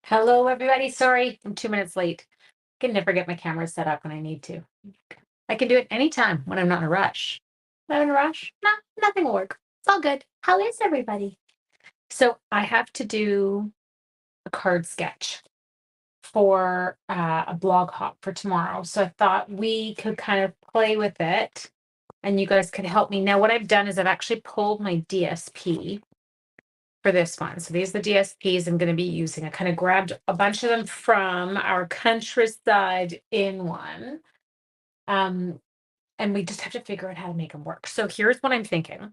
Hello, everybody. Sorry, I'm 2 minutes late. I can never get my camera set up when I need to. I can do it anytime when I'm not in a rush. Not in a rush? No, nothing will work. It's all good. How is everybody? So I have to do a card sketch for a blog hop for tomorrow. So I thought we could kind of play with it and you guys could help me. Now, what I've done is I've actually pulled my DSP for this one. So these are the DSPs I'm going to be using. I kind of grabbed a bunch of them from our countryside in one. Um, and we just have to figure out how to make them work. So here's what I'm thinking.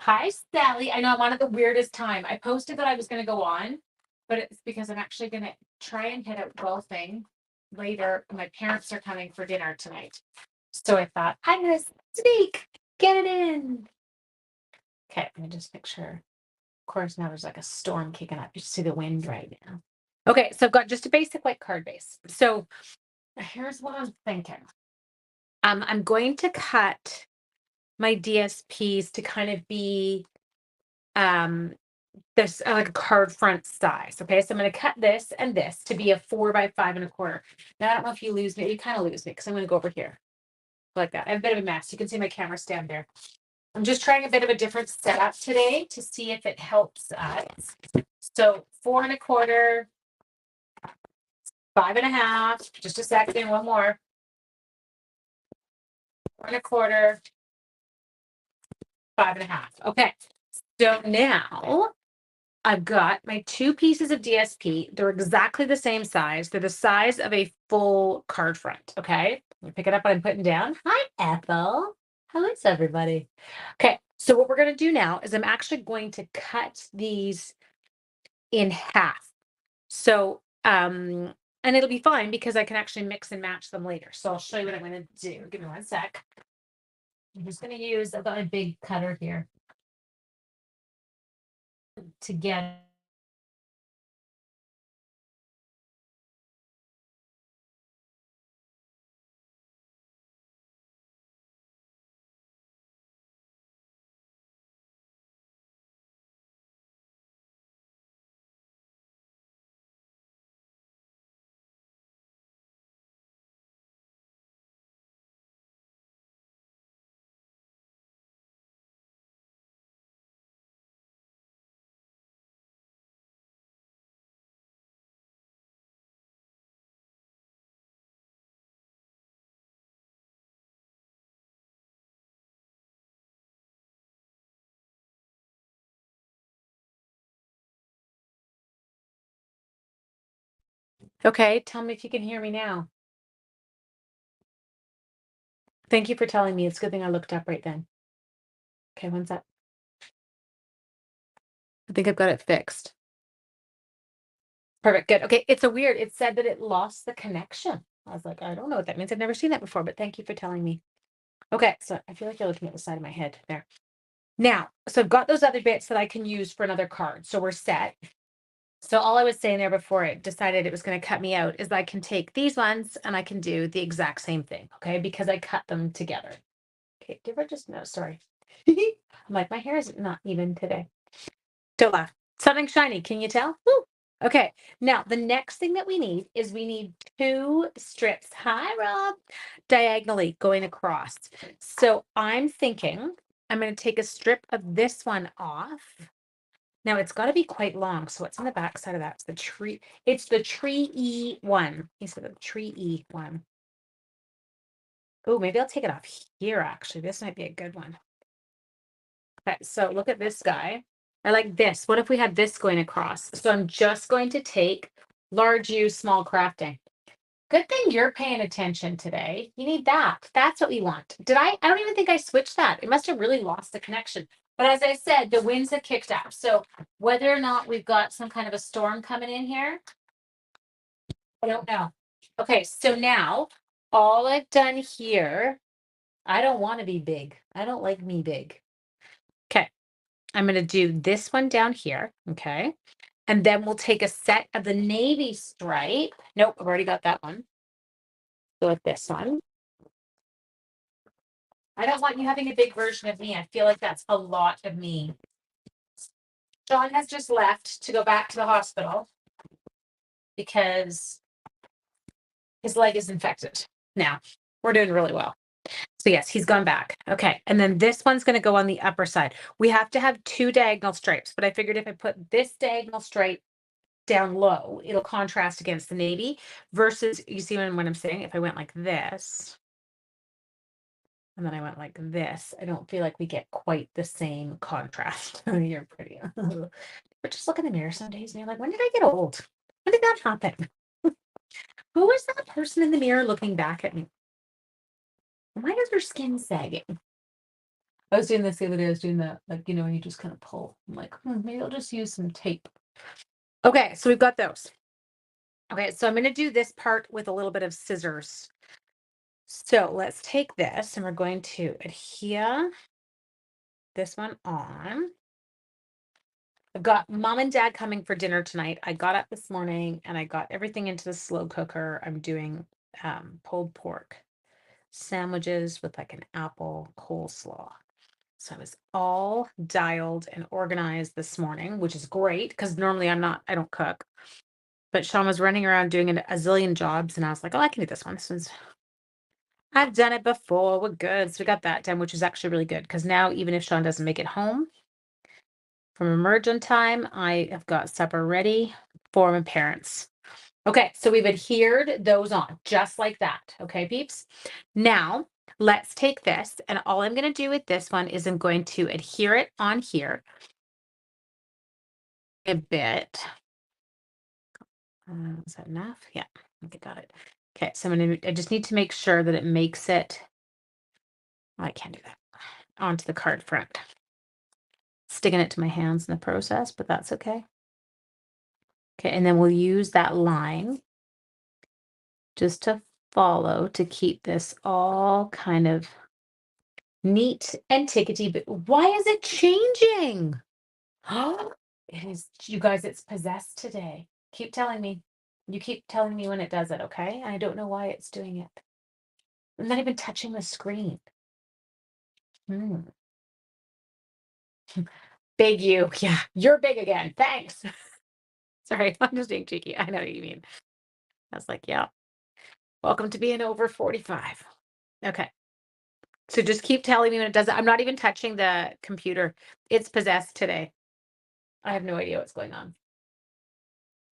Hi, Sally. I know I'm on at the weirdest time. I posted that I was going to go on, but it's because I'm actually going to try and hit out golfing later. My parents are coming for dinner tonight. So I thought, I'm going to sneak, get it in. Okay, let me just make sure. Of course, now there's like a storm kicking up. You see the wind right now. Okay, so I've got just a basic white card base. So here's what I'm thinking. I'm going to cut my DSPs to kind of be um this like a card front size. Okay, so I'm going to cut this and this to be a 4 by 5 1/4. Now I don't know if you lose me. You kind of lose me because I'm going to go over here like that. I have a bit of a mess. You can see my camera stand there. I'm just trying a bit of a different setup today to see if it helps us. So 4 1/4, 5 1/2, just a second, one more. 4 1/4, 5 1/2. Okay. So now I've got my two pieces of DSP. They're exactly the same size. They're the size of a full card front. Okay. Let me pick it up what I'm putting down. Hi, Ethel. How is everybody? Okay. So what we're going to do now is I'm actually going to cut these in half. So, and it'll be fine because I can actually mix and match them later. So I'll show you what I'm going to do. Give me one sec. I'm just going to use, I've got a big cutter here to get. Okay, tell me if you can hear me now. Thank you for telling me. It's a good thing I looked up right then. Okay, one sec. I think I've got it fixed. Perfect. Good. Okay, it's a weird. It said that it lost the connection. I was like, I don't know what that means. I've never seen that before, but thank you for telling me. Okay, so I feel like you're looking at the side of my head there. Now, so I've got those other bits that I can use for another card. So we're set. So all I was saying there before it decided it was going to cut me out is I can take these ones and I can do the exact same thing, okay? Because I cut them together. Okay, give her just no, sorry. I'm like, my hair is not even today. Don't laugh. Something shiny, can you tell? Woo! Okay, now the next thing that we need is we need two strips. Hi, Rob. Diagonally going across. So I'm thinking I'm going to take a strip of this one off. Now it's got to be quite long. So what's on the back side of that? It's the tree E one. He said the tree E one. Oh, maybe I'll take it off here actually. This might be a good one. Okay, so look at this guy. I like this. What if we had this going across? So I'm just going to take large U, small crafting. Good thing you're paying attention today. You need that. That's what we want. I don't even think I switched that. It must have really lost the connection. But as I said, the winds have kicked up. So whether or not we've got some kind of a storm coming in here, I don't know. Okay, so now all I've done here, I don't want to be big. I don't like me big. Okay, I'm going to do this one down here. Okay. And then we'll take a set of the navy stripe. Nope, I've already got that one. Go with this one. I don't want you having a big version of me. I feel like that's a lot of me. Sean has just left to go back to the hospital. because his leg is infected. Now we're doing really well. So yes, he's gone back. Okay. And then this one's going to go on the upper side. We have to have 2 diagonal stripes, but I figured if I put this diagonal stripe down low, it'll contrast against the navy versus, you see what I'm saying? If I went like this, and then I went like this, I don't feel like we get quite the same contrast. You're pretty. But just look in the mirror some days and you're like, when did I get old? When did that happen? Who is that person in the mirror looking back at me? Why is her skin sagging? I was doing this the other day. I was doing the, like, when you just kind of pull. I'm like, maybe I'll just use some tape. Okay, so we've got those. Okay, so I'm going to do this part with a little bit of scissors. So let's take this and we're going to adhere this one on. I've got mom and dad coming for dinner tonight. I got up this morning and I got everything into the slow cooker. I'm doing pulled pork sandwiches with like an apple coleslaw. So I was all dialed and organized this morning, which is great because normally I don't cook. But Sean was running around doing a zillion jobs and I was like, oh, I can do this one. I've done it before. We're good. So we got that done, which is actually really good because now even if Sean doesn't make it home from emergent time, I have got supper ready for my parents. Okay, so we've adhered those on just like that. Okay, peeps. Now let's take this and all I'm going to do with this one is I'm going to adhere it on here a bit. Is that enough? Yeah, I think I got it. Okay, so I just need to make sure that it makes it, I can't do that, onto the card front. Sticking it to my hands in the process, but that's okay. Okay, and then we'll use that line just to follow to keep this all kind of neat and tickety, but why is it changing? Oh, it is, you guys, it's possessed today. Keep telling me. You keep telling me when it does it, okay? I don't know why it's doing it. I'm not even touching the screen. Big you. Yeah, you're big again. Thanks. Sorry, I'm just being cheeky. I know what you mean. I was like, yeah. Welcome to being over 45. Okay. So just keep telling me when it does it. I'm not even touching the computer. It's possessed today. I have no idea what's going on.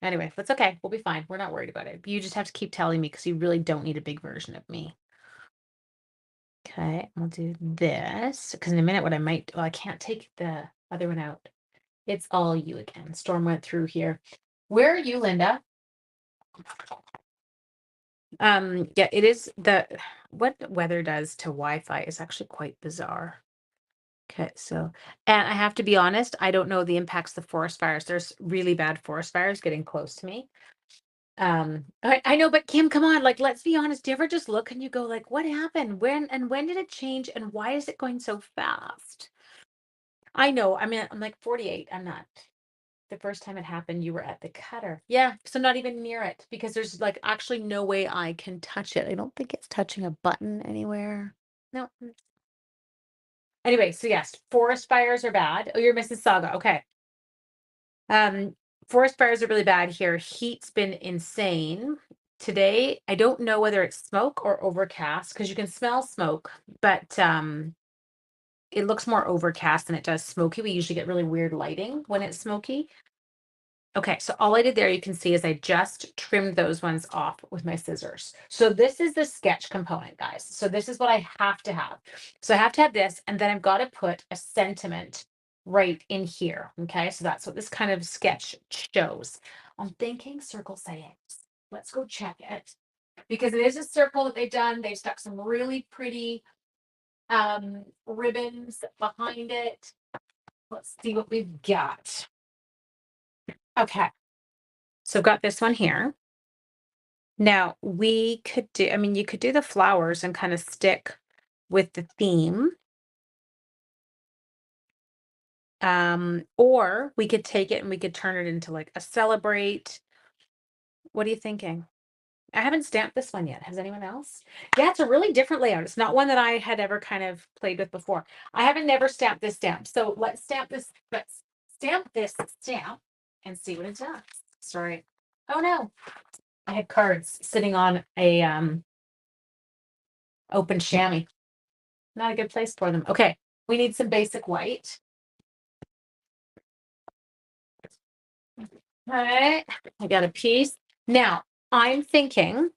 Anyway, that's okay. We'll be fine. We're not worried about it. You just have to keep telling me because you really don't need a big version of me. Okay, I'll do this because in a minute, I can't take the other one out. It's all you again. Storm went through here. Where are you, Linda? Yeah, it is what weather does to Wi-Fi is actually quite bizarre. Okay, so, and I have to be honest, I don't know the impacts of the forest fires. There's really bad forest fires getting close to me. I know, but Kim, come on, like, let's be honest. Do you ever just look and you go, like, what happened? When did it change? And why is it going so fast? I know. I mean, I'm like 48. I'm not. The first time it happened, you were at the cutter. Yeah, so not even near it because there's like actually no way I can touch it. I don't think it's touching a button anywhere. No. Anyway, so yes, forest fires are bad. Oh, you're Mississauga. Okay. Forest fires are really bad here. Heat's been insane. Today, I don't know whether it's smoke or overcast because you can smell smoke, but it looks more overcast than it does smoky. We usually get really weird lighting when it's smoky. Okay, so all I did there, you can see, is I just trimmed those ones off with my scissors. So this is the sketch component, guys. So this is what I have to have. So I have to have this, and then I've got to put a sentiment right in here. Okay, so that's what this kind of sketch shows. I'm thinking circle sayings. Let's go check it. Because it is a circle that they've done. They've stuck some really pretty ribbons behind it. Let's see what we've got. Okay. So I've got this one here. Now we could do, I mean, you could do the flowers and kind of stick with the theme. Or we could take it and we could turn it into like a celebrate. What are you thinking? I haven't stamped this one yet. Has anyone else? Yeah, it's a really different layout. It's not one that I had ever kind of played with before. I haven't never stamped this stamp. So let's stamp this stamp and see what it does. Sorry. Oh no, I had cards sitting on a open chamois. Not a good place for them. Okay, we need some basic white. All right, I got a piece. Now, I'm thinking,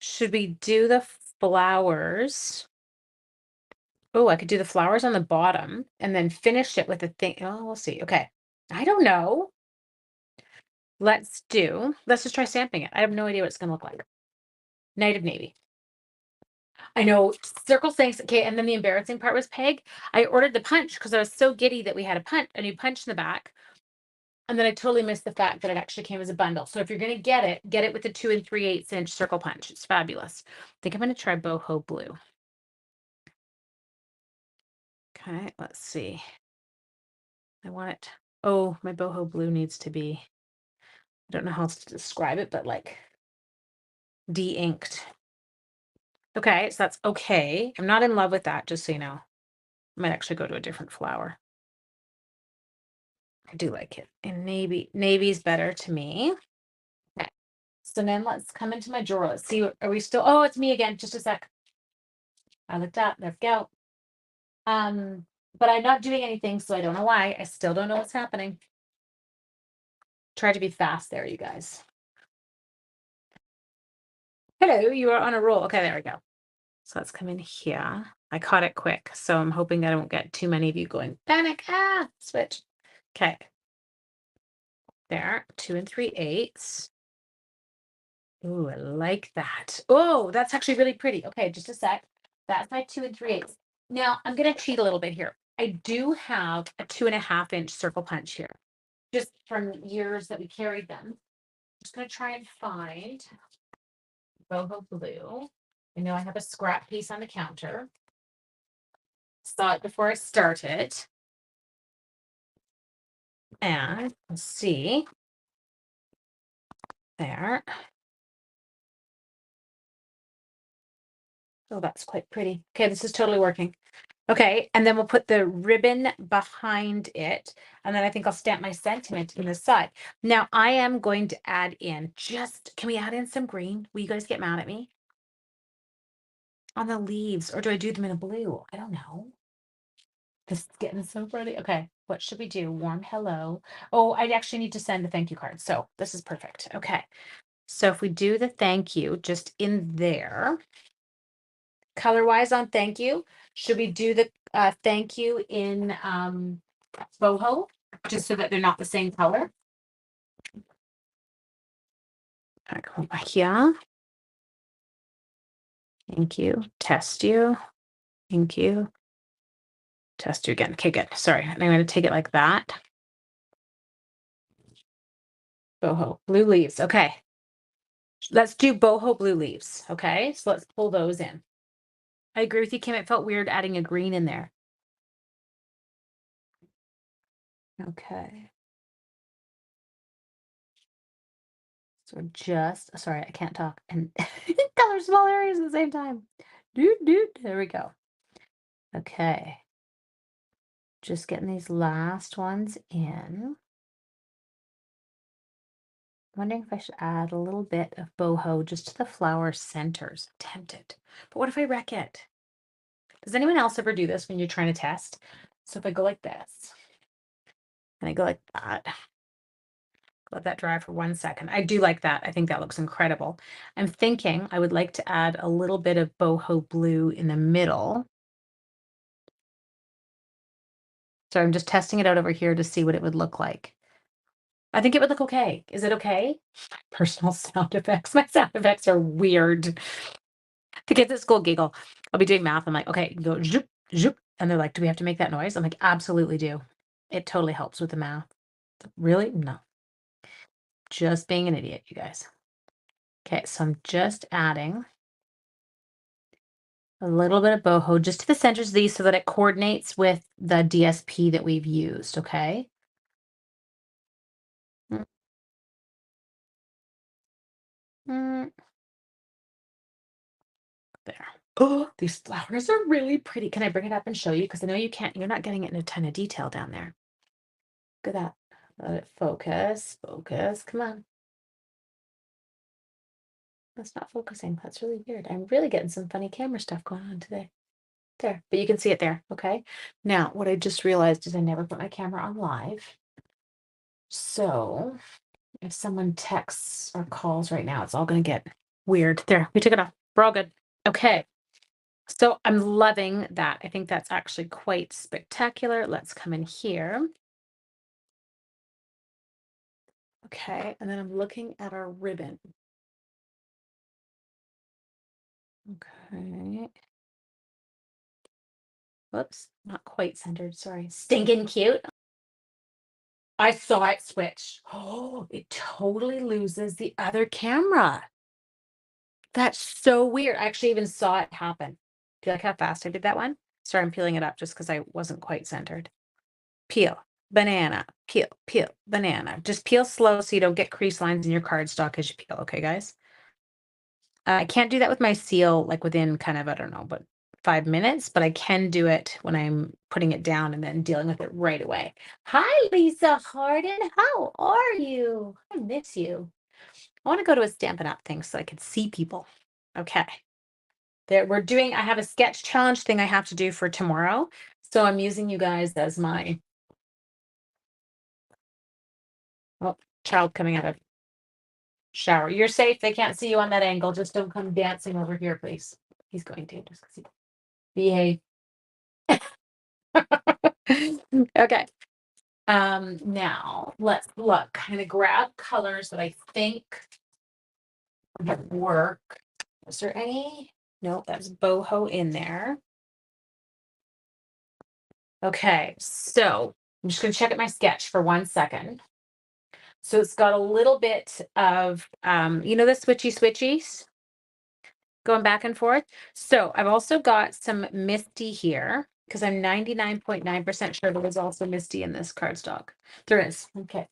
should we do the flowers? Oh, I could do the flowers on the bottom and then finish it with a thing. Oh, we'll see. Okay. I don't know. Let's just try stamping it. I have no idea what it's going to look like. Night of Navy. I know circle things. Okay. And then the embarrassing part was Peg. I ordered the punch because I was so giddy that we had a new punch in the back. And then I totally missed the fact that it actually came as a bundle. So if you're going to get it with the 2 3/8 inch circle punch. It's fabulous. I think I'm going to try boho blue. Okay. Let's see. I want it. Oh, my boho blue needs to be, I don't know how else to describe it, but like de-inked. Okay, so that's okay. I'm not in love with that, just so you know. I might actually go to a different flower. I do like it. And navy's better to me. Okay. So then let's come into my drawer. Let's see, are we still, oh, it's me again. Just a sec. I looked up, there we go. But I'm not doing anything, so I don't know why. I still don't know what's happening. Try to be fast there, you guys. Hello, you are on a roll. Okay, there we go. So let's come in here. I caught it quick, so I'm hoping that I won't get too many of you going, panic, switch. Okay. There, 2 3/8. Ooh, I like that. Oh, that's actually really pretty. Okay, just a sec. That's my 2 3/8. Now, I'm going to cheat a little bit here. I do have a 2.5 inch circle punch here, just from years that we carried them. Just going to try and find boho blue. I know I have a scrap piece on the counter. Saw it before I started. And let's see. There. Oh, that's quite pretty. Okay, this is totally working. Okay, and then we'll put the ribbon behind it. And then I think I'll stamp my sentiment in the side. Now I am going to add in can we add in some green? Will you guys get mad at me? On the leaves, or do I do them in a blue? I don't know. This is getting so pretty. Okay, what should we do? Warm hello. Oh, I actually need to send a thank you card. So this is perfect. Okay. So if we do the thank you just in there, color-wise on thank you, should we do the thank you in boho, just so that they're not the same color? I go over here. Thank you. Test you. Thank you. Test you again. Okay, good. Sorry. And I'm going to take it like that. Boho. Blue leaves. Okay. Let's do boho blue leaves. Okay. So let's pull those in. I agree with you, Kim. It felt weird adding a green in there. Okay. So sorry, I can't talk and color small areas at the same time. There we go. Okay. Just getting these last ones in. Wondering if I should add a little bit of boho just to the flower centers. I'm tempted. But what if I wreck it? Does anyone else ever do this when you're trying to test? So if I go like this, and I go like that, let that dry for 1 second. I do like that. I think that looks incredible. I'm thinking I would like to add a little bit of boho blue in the middle. So I'm just testing it out over here to see what it would look like. I think it would look okay. Is it okay? Personal sound effects. My sound effects are weird. The kids at school giggle. I'll be doing math. I'm like, okay, go zoop, zoop. And they're like, do we have to make that noise? I'm like, absolutely do. It totally helps with the math. Really? No. Just being an idiot, you guys. Okay, so I'm just adding a little bit of boho just to the centers of these so that it coordinates with the DSP that we've used, okay? Mm. Mm. There. Oh, these flowers are really pretty. Can I bring it up and show you? Because I know you can't, you're not getting it in a ton of detail down there. Look at that. Let it focus. Focus. Come on. That's not focusing. That's really weird. I'm really getting some funny camera stuff going on today. There, but you can see it there. Okay. Now, what I just realized is I never put my camera on live. So if someone texts or calls right now, it's all going to get weird. There, we took it off. We're all good. Okay. So I'm loving that. I think that's actually quite spectacular. Let's come in here. Okay. And then I'm looking at our ribbon. Okay. Whoops, not quite centered. Sorry. Stinking cute. I saw it switch. Oh, it totally loses the other camera. That's so weird. I actually even saw it happen. Do you like how fast I did that one? Sorry, I'm peeling it up just because I wasn't quite centered. Peel, banana, peel, peel, banana. Just peel slow so you don't get crease lines in your cardstock as you peel. Okay, guys? I can't do that with my seal, like within kind of, I don't know, but 5 minutes, but I can do it when I'm putting it down and then dealing with it right away. Hi, Lisa Harden. How are you? I miss you. I want to go to a Stampin' Up thing so I can see people. Okay. There, I have a sketch challenge thing I have to do for tomorrow. So I'm using you guys as my child coming out of shower. You're safe. They can't see you on that angle. Just don't come dancing over here, please. He's going to just 'cause he behave. Okay. Now let's look, kind of grab colors that I think would work. Is there any? No, that's boho in there. Okay, so I'm just gonna check at my sketch for 1 second. So it's got a little bit of the switchy switchies going back and forth. So I've also got some misty here because I'm 99.9% sure there was also misty in this cardstock. There is. Okay.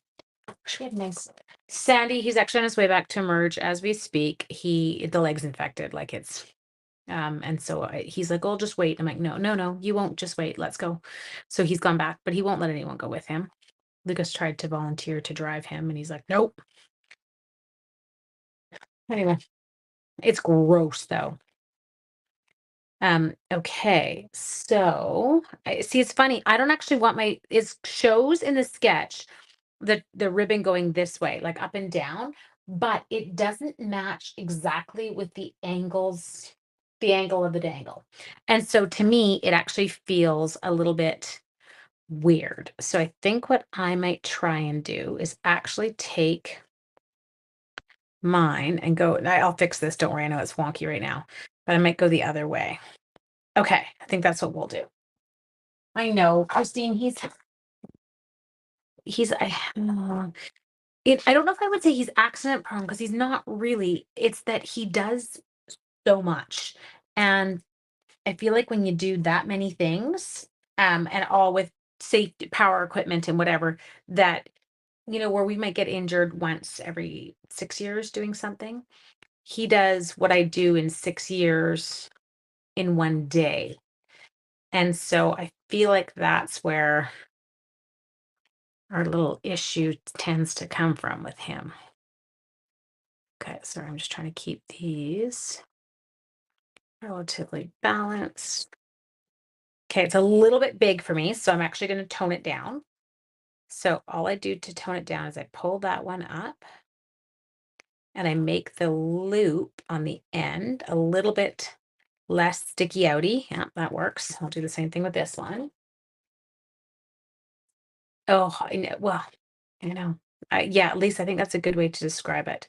Actually, had nice. Sandy, he's actually on his way back to emerge as we speak. The leg's infected, like it's and so he's like, "Oh, just wait." I'm like, "No, no, no, you won't just wait. Let's go." So he's gone back, but he won't let anyone go with him. Lucas tried to volunteer to drive him, and he's like, "Nope." Anyway, it's gross though. Okay, so I see it's funny. I don't actually want it shows in the sketch the ribbon going this way, like up and down, but it doesn't match exactly with the angle of the dangle. And so to me, it actually feels a little bit weird. So I think what I might try and do is actually take mine and go, I'll fix this. Don't worry. I know it's wonky right now, but I might go the other way. Okay. I think that's what we'll do. I know, Christine, I don't know if I would say he's accident prone because he's not really. It's that he does so much. And I feel like when you do that many things, and all with safety, power equipment and whatever, that, where we might get injured once every 6 years doing something, he does what I do in 6 years in one day. And so I feel like that's where our little issue tends to come from with him. Okay, so I'm just trying to keep these relatively balanced. Okay, it's a little bit big for me, so I'm actually going to tone it down. So all I do to tone it down is I pull that one up and I make the loop on the end a little bit less sticky outy. Yeah, that works. I'll do the same thing with this one. Oh, I know. Well, yeah, at least I think that's a good way to describe it.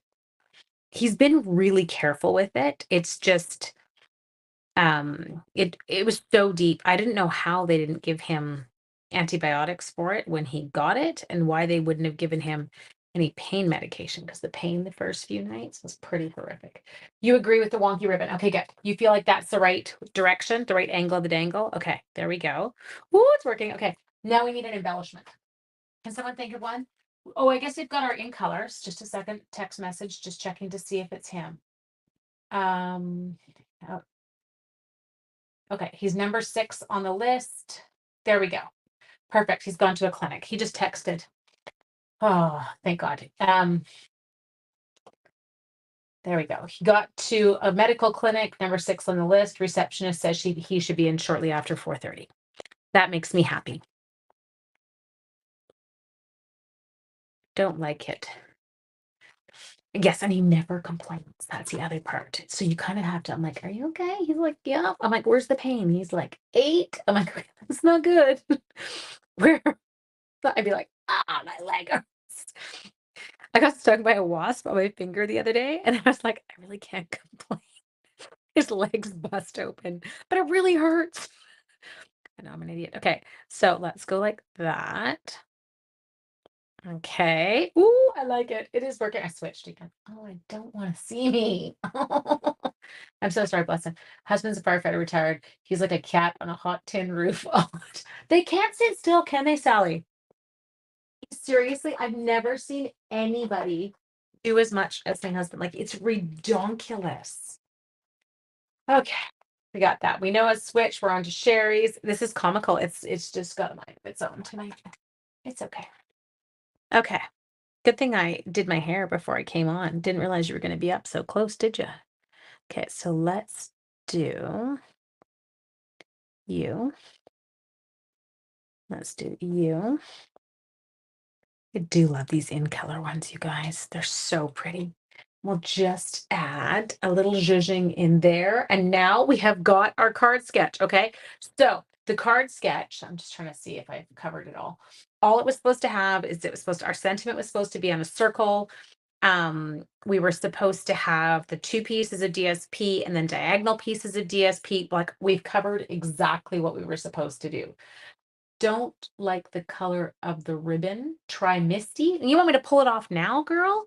He's been really careful with it. It's just it was so deep. I didn't know how they didn't give him antibiotics for it when he got it and why they wouldn't have given him any pain medication because the pain the first few nights was pretty horrific. You agree with the wonky ribbon? Okay, good. You feel like that's the right direction, the right angle of the dangle? Okay, there we go. Ooh, it's working. Okay, now we need an embellishment. Can someone think of one? Oh, I guess we've got our in colors. Just a second. Text message, just checking to see if it's him. Oh, okay, he's number 6 on the list. There we go. Perfect. He's gone to a clinic. He just texted. Oh, thank God. There we go. He got to a medical clinic, number 6 on the list. Receptionist says he should be in shortly after 4:30. That makes me happy. Don't like it. Yes, and he never complains. That's the other part. So you kind of have to, I'm like, are you okay? He's like, yeah. I'm like, where's the pain? He's like, 8. I'm like, that's not good. Where I'd be like, my leg hurts. I got stung by a wasp on my finger the other day, and I was like, I really can't complain. His legs bust open, but it really hurts. I know I'm an idiot. Okay, so let's go like that. Okay. Ooh, I like it. It is working. I switched again. Oh, I don't want to see me. I'm so sorry, bless him. Husband's a firefighter, retired. He's like a cat on a hot tin roof. Oh, they can't sit still, can they, Sally? Seriously, I've never seen anybody do as much as my husband. Like, it's redonkulous. Okay, we got that. We know a switch. We're on to Sherry's. This is comical. It's just got a mind of its own tonight. It's okay. Okay. Good thing I did my hair before I came on. Didn't realize you were going to be up so close, did you? Okay, so let's do you. Let's do you. I do love these in color ones, you guys. They're so pretty. We'll just add a little zhuzhing in there. And now we have got our card sketch. Okay. So the card sketch, I'm just trying to see if I've covered it all. All it was supposed to have is our sentiment was supposed to be on a circle. We were supposed to have the 2 pieces of DSP and then diagonal pieces of DSP. Like, we've covered exactly what we were supposed to do. Don't like the color of the ribbon. Try Misty. And you want me to pull it off now, girl?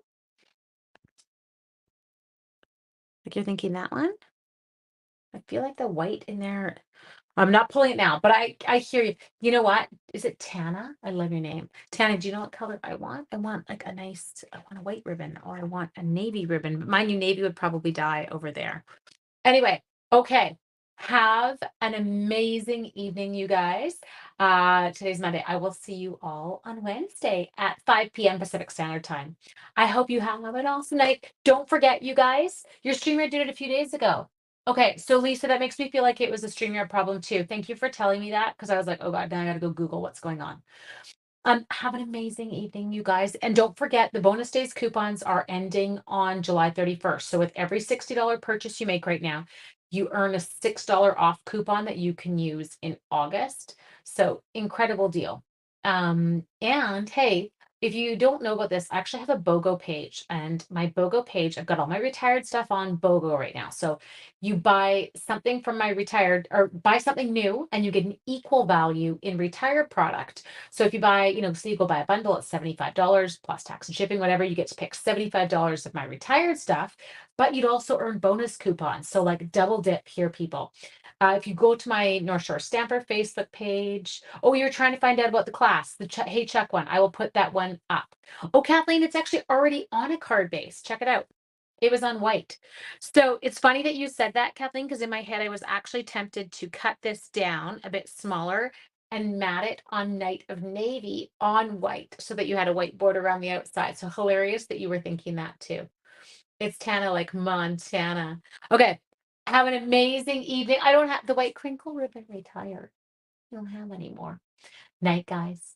Like, you're thinking that one? I feel like the white in there. I'm not pulling it now, but I hear you. You know what? Is it Tana? I love your name. Tana, do you know what color I want? I want like I want a white ribbon, or I want a navy ribbon. But mind you, navy would probably die over there. Anyway, okay. Have an amazing evening, you guys. Today's Monday. I will see you all on Wednesday at 5 p.m. Pacific Standard Time. I hope you have an awesome night. Don't forget, you guys, your streamer did it a few days ago. Okay, so Lisa, that makes me feel like it was a StreamYard problem too. Thank you for telling me that, because I was like, oh God, now I gotta go Google what's going on. Have an amazing evening, you guys. And don't forget, the bonus days coupons are ending on July 31st. So with every $60 purchase you make right now, you earn a $6 off coupon that you can use in August. So incredible deal. And hey, if you don't know about this, I actually have a BOGO page, and my BOGO page, I've got all my retired stuff on BOGO right now. So you buy something from my retired, or buy something new, and you get an equal value in retired product. So if you buy, so you go buy a bundle at $75 plus tax and shipping, whatever, you get to pick $75 of my retired stuff, but you'd also earn bonus coupons. So like double dip here, people. If you go to my North Shore Stamper Facebook page, oh, you're trying to find out about the class, the Hey Chuck one, I will put that one up. Oh, Kathleen, it's actually already on a card base. Check it out. It was on white. So it's funny that you said that, Kathleen, because in my head, I was actually tempted to cut this down a bit smaller and mat it on Night of Navy on white, so that you had a white border around the outside. So hilarious that you were thinking that too. It's Tana, like Montana. Okay. Have an amazing evening. I don't have the white crinkle ribbon retired. I don't have any more. Night, guys.